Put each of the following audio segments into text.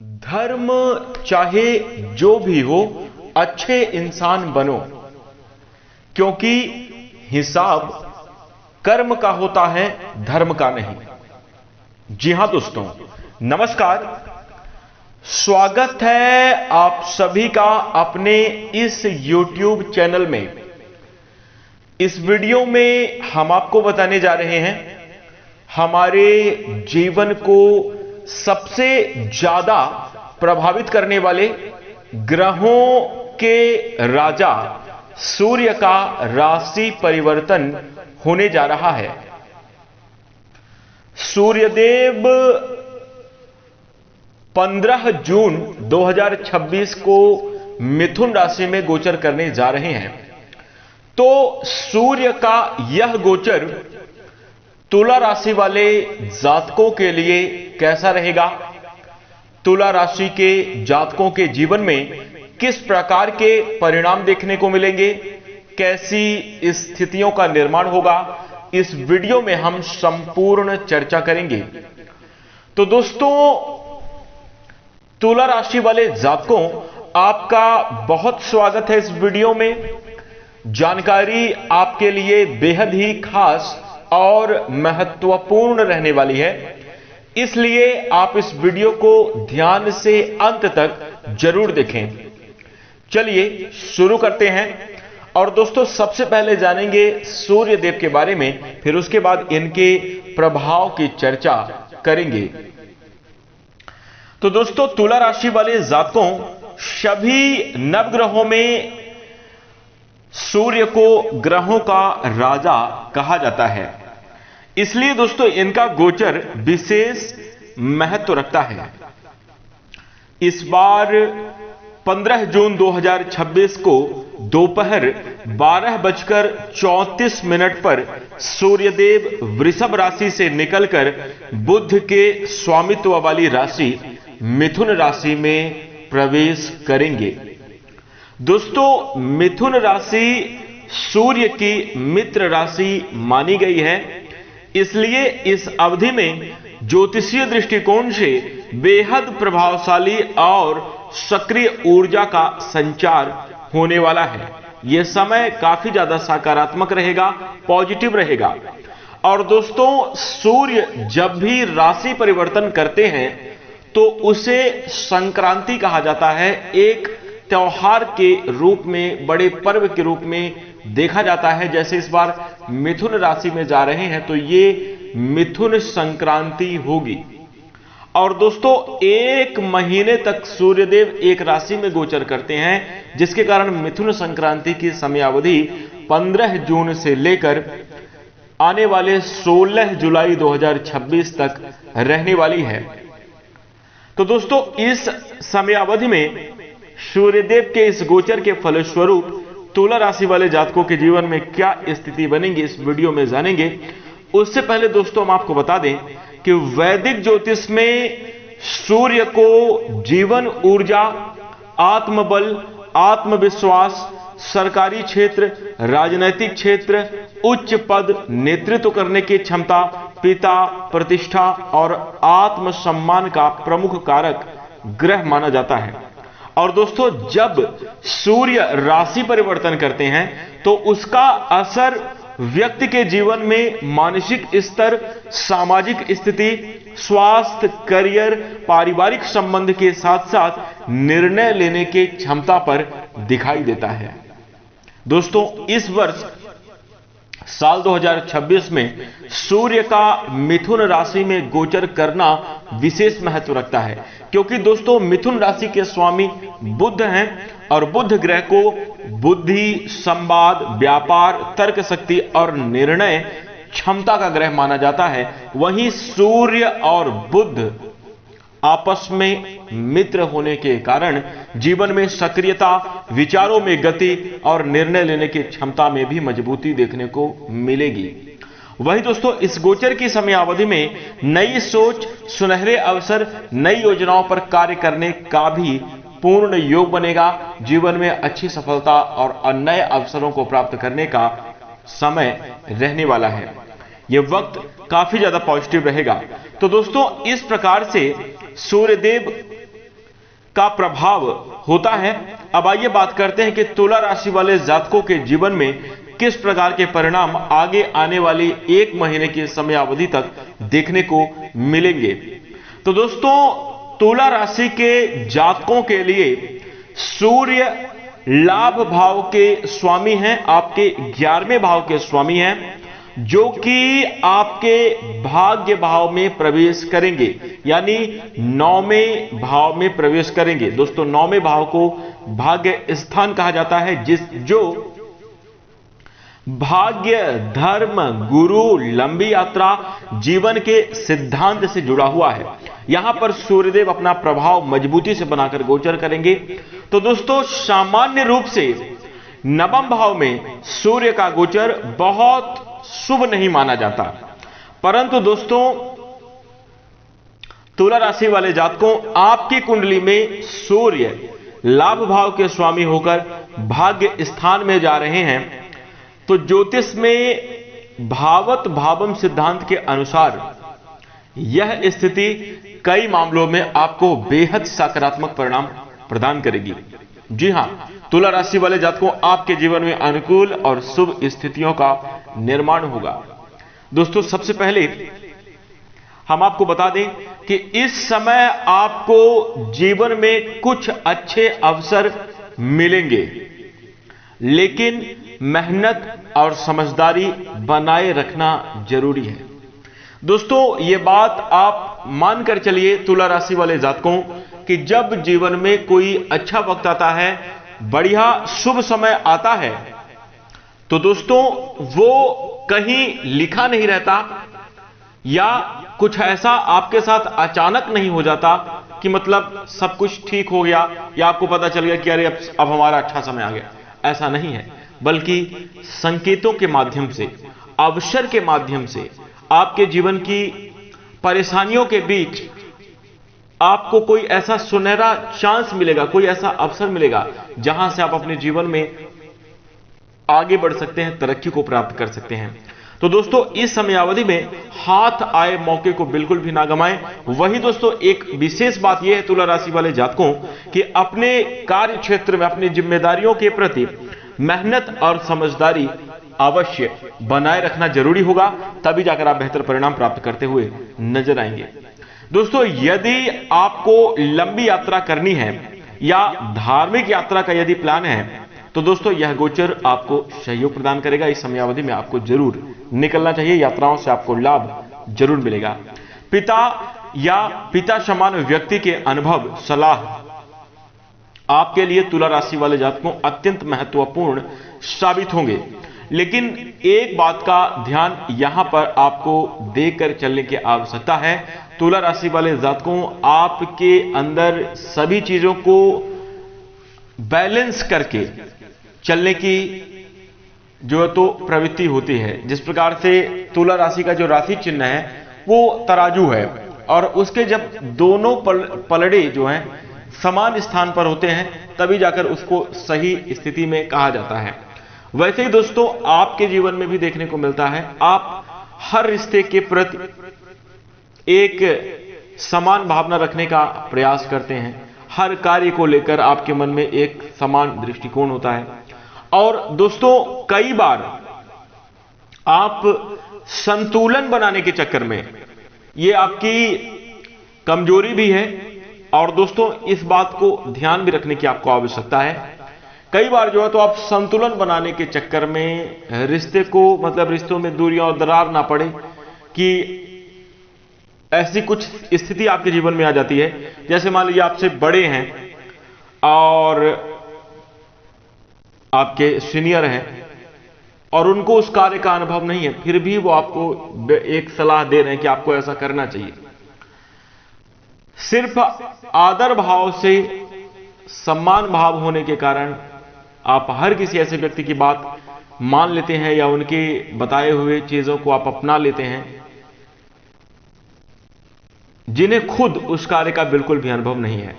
धर्म चाहे जो भी हो, अच्छे इंसान बनो, क्योंकि हिसाब कर्म का होता है, धर्म का नहीं। जी हां दोस्तों, नमस्कार। स्वागत है आप सभी का अपने इस YouTube चैनल में। इस वीडियो में हम आपको बताने जा रहे हैं हमारे जीवन को सबसे ज्यादा प्रभावित करने वाले ग्रहों के राजा सूर्य का राशि परिवर्तन होने जा रहा है। सूर्यदेव 15 जून 2026 को मिथुन राशि में गोचर करने जा रहे हैं। तो सूर्य का यह गोचर तुला राशि वाले जातकों के लिए कैसा रहेगा? तुला राशि के जातकों के जीवन में किस प्रकार के परिणाम देखने को मिलेंगे? कैसी स्थितियों का निर्माण होगा? इस वीडियो में हम संपूर्ण चर्चा करेंगे। तो दोस्तों, तुला राशि वाले जातकों, आपका बहुत स्वागत है इस वीडियो में। जानकारी आपके लिए बेहद ही खास और महत्वपूर्ण रहने वाली है, इसलिए आप इस वीडियो को ध्यान से अंत तक जरूर देखें। चलिए शुरू करते हैं। और दोस्तों, सबसे पहले जानेंगे सूर्य देव के बारे में, फिर उसके बाद इनके प्रभाव की चर्चा करेंगे। तो दोस्तों, तुला राशि वाले जातकों, सभी नवग्रहों में सूर्य को ग्रहों का राजा कहा जाता है, इसलिए दोस्तों इनका गोचर विशेष महत्व रखता है। इस बार 15 जून 2026 को दोपहर 12:34 पर सूर्यदेव वृषभ राशि से निकलकर बुध के स्वामित्व वाली राशि मिथुन राशि में प्रवेश करेंगे। दोस्तों, मिथुन राशि सूर्य की मित्र राशि मानी गई है, इसलिए इस अवधि में ज्योतिषीय दृष्टिकोण से बेहद प्रभावशाली और सक्रिय ऊर्जा का संचार होने वाला है। यह समय काफी ज्यादा सकारात्मक रहेगा, पॉजिटिव रहेगा। और दोस्तों, सूर्य जब भी राशि परिवर्तन करते हैं तो उसे संक्रांति कहा जाता है। एक त्योहार के रूप में, बड़े पर्व के रूप में देखा जाता है। जैसे इस बार मिथुन राशि में जा रहे हैं तो ये मिथुन संक्रांति होगी। और दोस्तों, एक महीने तक सूर्यदेव एक राशि में गोचर करते हैं, जिसके कारण मिथुन संक्रांति की समयावधि 15 जून से लेकर आने वाले 16 जुलाई 2026 तक रहने वाली है। तो दोस्तों, इस समयावधि में सूर्यदेव के इस गोचर के फलस्वरूप तुला राशि वाले जातकों के जीवन में क्या स्थिति बनेगी, इस वीडियो में जानेंगे। उससे पहले दोस्तों, हम आपको बता दें कि वैदिक ज्योतिष में सूर्य को जीवन ऊर्जा, आत्मबल, आत्मविश्वास, सरकारी क्षेत्र, राजनैतिक क्षेत्र, उच्च पद, नेतृत्व करने की क्षमता, पिता, प्रतिष्ठा और आत्मसम्मान का प्रमुख कारक ग्रह माना जाता है। और दोस्तों, जब सूर्य राशि परिवर्तन करते हैं तो उसका असर व्यक्ति के जीवन में मानसिक स्तर, सामाजिक स्थिति, स्वास्थ्य, करियर, पारिवारिक संबंध के साथ साथ निर्णय लेने की क्षमता पर दिखाई देता है। दोस्तों, इस वर्ष साल 2026 में सूर्य का मिथुन राशि में गोचर करना विशेष महत्व रखता है, क्योंकि दोस्तों मिथुन राशि के स्वामी बुध हैं और बुध ग्रह को बुद्धि, संवाद, व्यापार, तर्क शक्ति और निर्णय क्षमता का ग्रह माना जाता है। वहीं सूर्य और बुध आपस में मित्र होने के कारण जीवन में सक्रियता, विचारों में गति और निर्णय लेने की क्षमता में भी मजबूती देखने को मिलेगी। वहीं दोस्तों, इस गोचर की समयावधि में नई सोच, सुनहरे अवसर, नई योजनाओं पर कार्य करने का भी पूर्ण योग बनेगा। जीवन में अच्छी सफलता और नए अवसरों को प्राप्त करने का समय रहने वाला है। यह वक्त काफी ज्यादा पॉजिटिव रहेगा। तो दोस्तों, इस प्रकार से सूर्यदेव का प्रभाव होता है। अब आइए बात करते हैं कि तुला राशि वाले जातकों के जीवन में किस प्रकार के परिणाम आगे आने वाली 1 महीने की समयावधि तक देखने को मिलेंगे। तो दोस्तों, तुला राशि के जातकों के लिए सूर्य लाभ भाव के स्वामी हैं, आपके 11वें भाव के स्वामी हैं, जो कि आपके भाग्य भाव में प्रवेश करेंगे, यानी 9वें भाव में प्रवेश करेंगे। दोस्तों, 9वें भाव को भाग्य स्थान कहा जाता है, जो भाग्य, धर्म, गुरु, लंबी यात्रा, जीवन के सिद्धांत से जुड़ा हुआ है। यहां पर सूर्यदेव अपना प्रभाव मजबूती से बनाकर गोचर करेंगे। तो दोस्तों, सामान्य रूप से 9वें भाव में सूर्य का गोचर बहुत शुभ नहीं माना जाता, परंतु दोस्तों, तुला राशि वाले जातकों, आपकी कुंडली में सूर्य लाभ भाव के स्वामी होकर भाग्य स्थान में जा रहे हैं। तो ज्योतिष में भावत भावम सिद्धांत के अनुसार यह स्थिति कई मामलों में आपको बेहद सकारात्मक परिणाम प्रदान करेगी। जी हां, तुला राशि वाले जातकों, आपके जीवन में अनुकूल और शुभ स्थितियों का निर्माण होगा। दोस्तों, सबसे पहले हम आपको बता दें कि इस समय आपको जीवन में कुछ अच्छे अवसर मिलेंगे, लेकिन मेहनत और समझदारी बनाए रखना जरूरी है। दोस्तों, यह बात आप मानकर चलिए तुला राशि वाले जातकों कि जब जीवन में कोई अच्छा वक्त आता है, बढ़िया शुभ समय आता है, तो दोस्तों वो कहीं लिखा नहीं रहता या कुछ ऐसा आपके साथ अचानक नहीं हो जाता कि मतलब सब कुछ ठीक हो गया या आपको पता चल गया कि अरे अब हमारा अच्छा समय आ गया। ऐसा नहीं है, बल्कि संकेतों के माध्यम से, अवसर के माध्यम से, आपके जीवन की परेशानियों के बीच आपको कोई ऐसा सुनहरा चांस मिलेगा, कोई ऐसा अवसर मिलेगा जहां से आप अपने जीवन में आगे बढ़ सकते हैं, तरक्की को प्राप्त कर सकते हैं। तो दोस्तों, इस समयावधि में हाथ आए मौके को बिल्कुल भी ना गंवाएं। वही दोस्तों, एक विशेष बात यह है तुला राशि वाले जातकों कि अपने कार्य क्षेत्र में अपनी जिम्मेदारियों के प्रति मेहनत और समझदारी अवश्य बनाए रखना जरूरी होगा, तभी जाकर आप बेहतर परिणाम प्राप्त करते हुए नजर आएंगे। दोस्तों, यदि आपको लंबी यात्रा करनी है या धार्मिक यात्रा का यदि प्लान है, तो दोस्तों यह गोचर आपको सहयोग प्रदान करेगा। इस समयावधि में आपको जरूर निकलना चाहिए, यात्राओं से आपको लाभ जरूर मिलेगा। पिता या पिता समान व्यक्ति के अनुभव, सलाह आपके लिए तुला राशि वाले जातकों अत्यंत महत्वपूर्ण साबित होंगे। लेकिन एक बात का ध्यान यहां पर आपको देकर चलने की आवश्यकता है। तुला राशि वाले जातकों, आपके अंदर सभी चीजों को बैलेंस करके चलने की जो तो प्रवृत्ति होती है। जिस प्रकार से तुला राशि का जो राशि चिन्ह है वो तराजू है, और उसके जब दोनों पलड़े जो हैं समान स्थान पर होते हैं, तभी जाकर उसको सही स्थिति में कहा जाता है। वैसे ही दोस्तों, आपके जीवन में भी देखने को मिलता है, आप हर रिश्ते के प्रति एक समान भावना रखने का प्रयास करते हैं। हर कार्य को लेकर आपके मन में एक समान दृष्टिकोण होता है। और दोस्तों, कई बार आप संतुलन बनाने के चक्कर में, ये आपकी कमजोरी भी है, और दोस्तों इस बात को ध्यान भी रखने की आपको आवश्यकता है। कई बार जो है तो आप संतुलन बनाने के चक्कर में रिश्ते को, मतलब रिश्तों में दूरियां और दरार ना पड़े, कि ऐसी कुछ स्थिति आपके जीवन में आ जाती है। जैसे मान लीजिए आपसे बड़े हैं और आपके सीनियर हैं और उनको उस कार्य का अनुभव नहीं है, फिर भी वो आपको एक सलाह दे रहे हैं कि आपको ऐसा करना चाहिए। सिर्फ आदर भाव से, सम्मान भाव होने के कारण आप हर किसी ऐसे व्यक्ति की बात मान लेते हैं या उनके बताए हुए चीजों को आप अपना लेते हैं, जिन्हें खुद उस कार्य का बिल्कुल भी अनुभव नहीं है।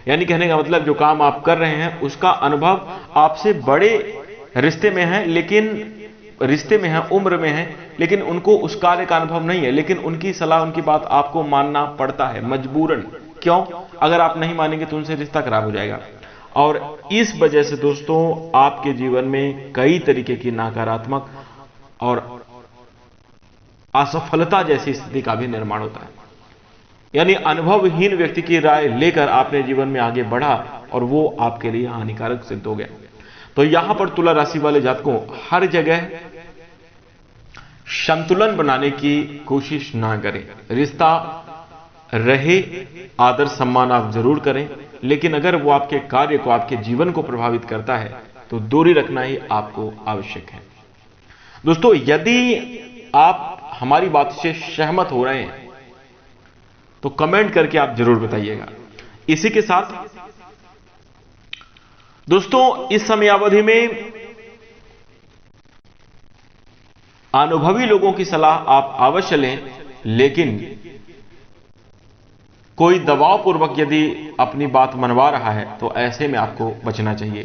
यानी कहने का मतलब, जो काम आप कर रहे हैं उसका अनुभव आपसे बड़े रिश्ते में है, उम्र में है, लेकिन उनको उस कार्य का अनुभव नहीं है, लेकिन उनकी सलाह, उनकी बात आपको मानना पड़ता है मजबूरन। क्यों? अगर आप नहीं मानेंगे तो उनसे रिश्ता खराब हो जाएगा। और इस वजह से दोस्तों आपके जीवन में कई तरीके की नकारात्मक और असफलता जैसी स्थिति का भी निर्माण होता है। यानी अनुभवहीन व्यक्ति की राय लेकर आपने जीवन में आगे बढ़ा और वो आपके लिए हानिकारक सिद्ध हो गया। तो यहां पर तुला राशि वाले जातकों हर जगह संतुलन बनाने की कोशिश ना करें। रिश्ता रहे, आदर सम्मान आप जरूर करें, लेकिन अगर वो आपके कार्य को, आपके जीवन को प्रभावित करता है तो दूरी रखना ही आपको आवश्यक है। दोस्तों यदि आप हमारी बात से सहमत हो रहे हैं तो कमेंट करके आप जरूर बताइएगा। इसी के साथ दोस्तों इस समयावधि में अनुभवी लोगों की सलाह आप अवश्य लें, लेकिन कोई दबाव पूर्वक यदि अपनी बात मनवा रहा है तो ऐसे में आपको बचना चाहिए,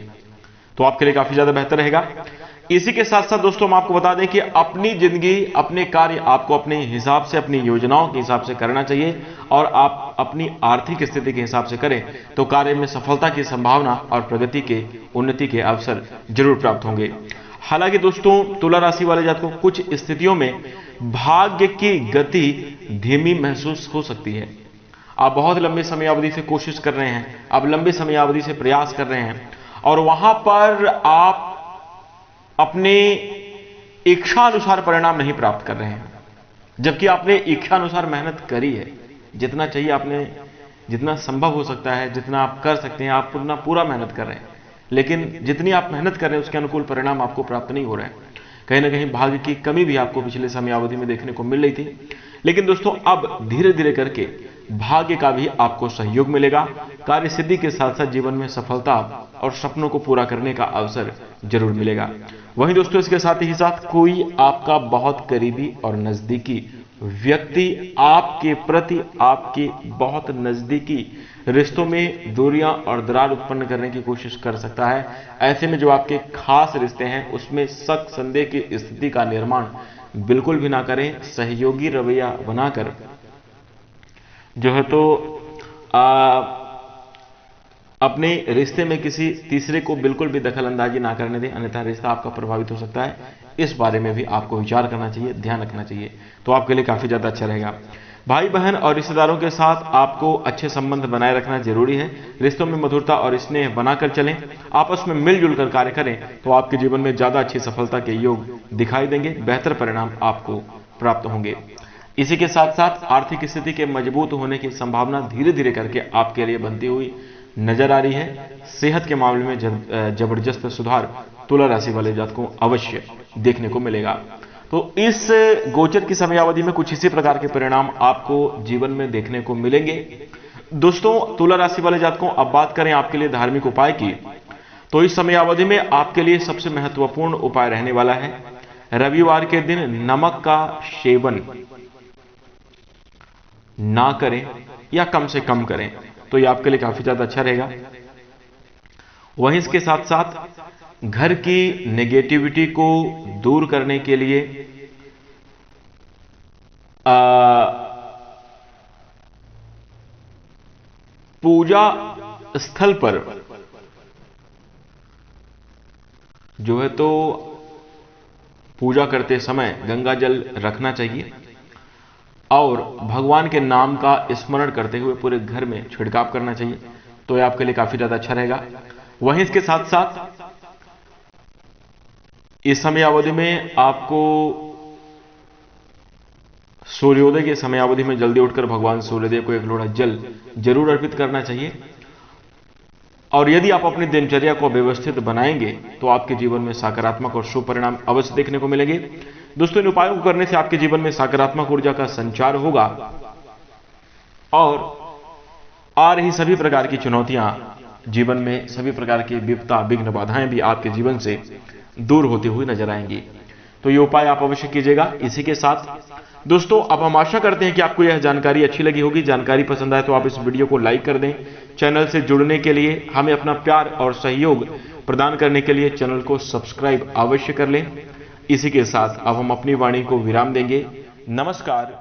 तो आपके लिए काफी ज्यादा बेहतर रहेगा। इसी के साथ साथ दोस्तों हम आपको बता दें कि अपनी जिंदगी, अपने कार्य आपको अपने हिसाब से, अपनी योजनाओं के हिसाब से करना चाहिए और आप अपनी आर्थिक स्थिति के हिसाब से करें तो कार्य में सफलता की संभावना और प्रगति के, उन्नति के अवसर जरूर प्राप्त होंगे। हालांकि दोस्तों तुला राशि वाले जातकों को कुछ स्थितियों में भाग्य की गति धीमी महसूस हो सकती है। आप बहुत लंबे समयावधि से कोशिश कर रहे हैं, आप लंबे समयावधि से प्रयास कर रहे हैं और वहां पर आप अपने इच्छा अनुसार परिणाम नहीं प्राप्त कर रहे हैं, जबकि आपने इच्छा अनुसार मेहनत करी है। जितना चाहिए आपने, जितना संभव हो सकता है, जितना आप कर सकते हैं, आप उतना पूरा मेहनत कर रहे हैं, लेकिन जितनी आप मेहनत कर रहे हैं उसके अनुकूल परिणाम आपको प्राप्त नहीं हो रहे हैं। कहीं ना कहीं भाग्य की कमी भी आपको पिछले समयावधि में देखने को मिल रही थी, लेकिन दोस्तों अब धीरे धीरे करके भाग्य का भी आपको सहयोग मिलेगा। कार्य सिद्धि के साथ साथ जीवन में सफलता और सपनों को पूरा करने का अवसर जरूर मिलेगा। वहीं दोस्तों इसके साथ ही साथ कोई आपका बहुत करीबी और नजदीकी व्यक्ति आपके प्रति, आपके बहुत नजदीकी रिश्तों में दूरियां और दरार उत्पन्न करने की कोशिश कर सकता है। ऐसे में जो आपके खास रिश्ते हैं उसमें शक संदेह की स्थिति का निर्माण बिल्कुल भी ना करें। सहयोगी रवैया बनाकर जो है तो अपने रिश्ते में किसी तीसरे को बिल्कुल भी दखल अंदाजी ना करने दें, अन्यथा रिश्ता आपका प्रभावित हो सकता है। इस बारे में भी आपको विचार करना चाहिए, ध्यान रखना चाहिए, तो आपके लिए काफी ज्यादा अच्छा रहेगा। भाई बहन और रिश्तेदारों के साथ आपको अच्छे संबंध बनाए रखना जरूरी है। रिश्तों में मधुरता और स्नेह बनाकर चलें, आपस में मिलजुल कर कार्य करें तो आपके जीवन में ज्यादा अच्छी सफलता के योग दिखाई देंगे, बेहतर परिणाम आपको प्राप्त होंगे। इसी के साथ साथ आर्थिक स्थिति के मजबूत होने की संभावना धीरे धीरे करके आपके लिए बनती हुई नजर आ रही है। सेहत के मामले में जबरदस्त सुधार तुला राशि वाले जातकों को अवश्य देखने को मिलेगा। तो इस गोचर की समयावधि में कुछ इसी प्रकार के परिणाम आपको जीवन में देखने को मिलेंगे। दोस्तों तुला राशि वाले जातकों अब बात करें आपके लिए धार्मिक उपाय की, तो इस समयावधि में आपके लिए सबसे महत्वपूर्ण उपाय रहने वाला है रविवार के दिन नमक का सेवन ना करें या कम से कम करें, तो ये आपके लिए काफी ज्यादा अच्छा रहेगा। वहीं इसके साथ साथ घर की नेगेटिविटी को दूर करने के लिए पूजा स्थल पर जो है तो पूजा करते समय गंगा जल रखना चाहिए और भगवान के नाम का स्मरण करते हुए पूरे घर में छिड़काव करना चाहिए, तो यह आपके लिए काफी ज्यादा अच्छा रहेगा। वहीं इसके साथ साथ इस समयावधि में आपको सूर्योदय के समयावधि में जल्दी उठकर भगवान सूर्यदेव को एक लोटा जल जरूर अर्पित करना चाहिए। और यदि आप अपनी दिनचर्या को व्यवस्थित बनाएंगे तो आपके जीवन में सकारात्मक और शुभ परिणाम अवश्य देखने को मिलेंगे। दोस्तों इन उपायों को करने से आपके जीवन में सकारात्मक ऊर्जा का संचार होगा और आ रही सभी प्रकार की चुनौतियां, जीवन में सभी प्रकार की विपदा, विघ्न, बाधाएं भी आपके जीवन से दूर होती हुई नजर आएंगी। तो ये उपाय आप अवश्य कीजिएगा। इसी के साथ दोस्तों अब हम आशा करते हैं कि आपको यह जानकारी अच्छी लगी होगी। जानकारी पसंद आए तो आप इस वीडियो को लाइक कर दें। चैनल से जुड़ने के लिए, हमें अपना प्यार और सहयोग प्रदान करने के लिए चैनल को सब्सक्राइब अवश्य कर लें। इसी के साथ अब हम अपनी वाणी को विराम देंगे। नमस्कार।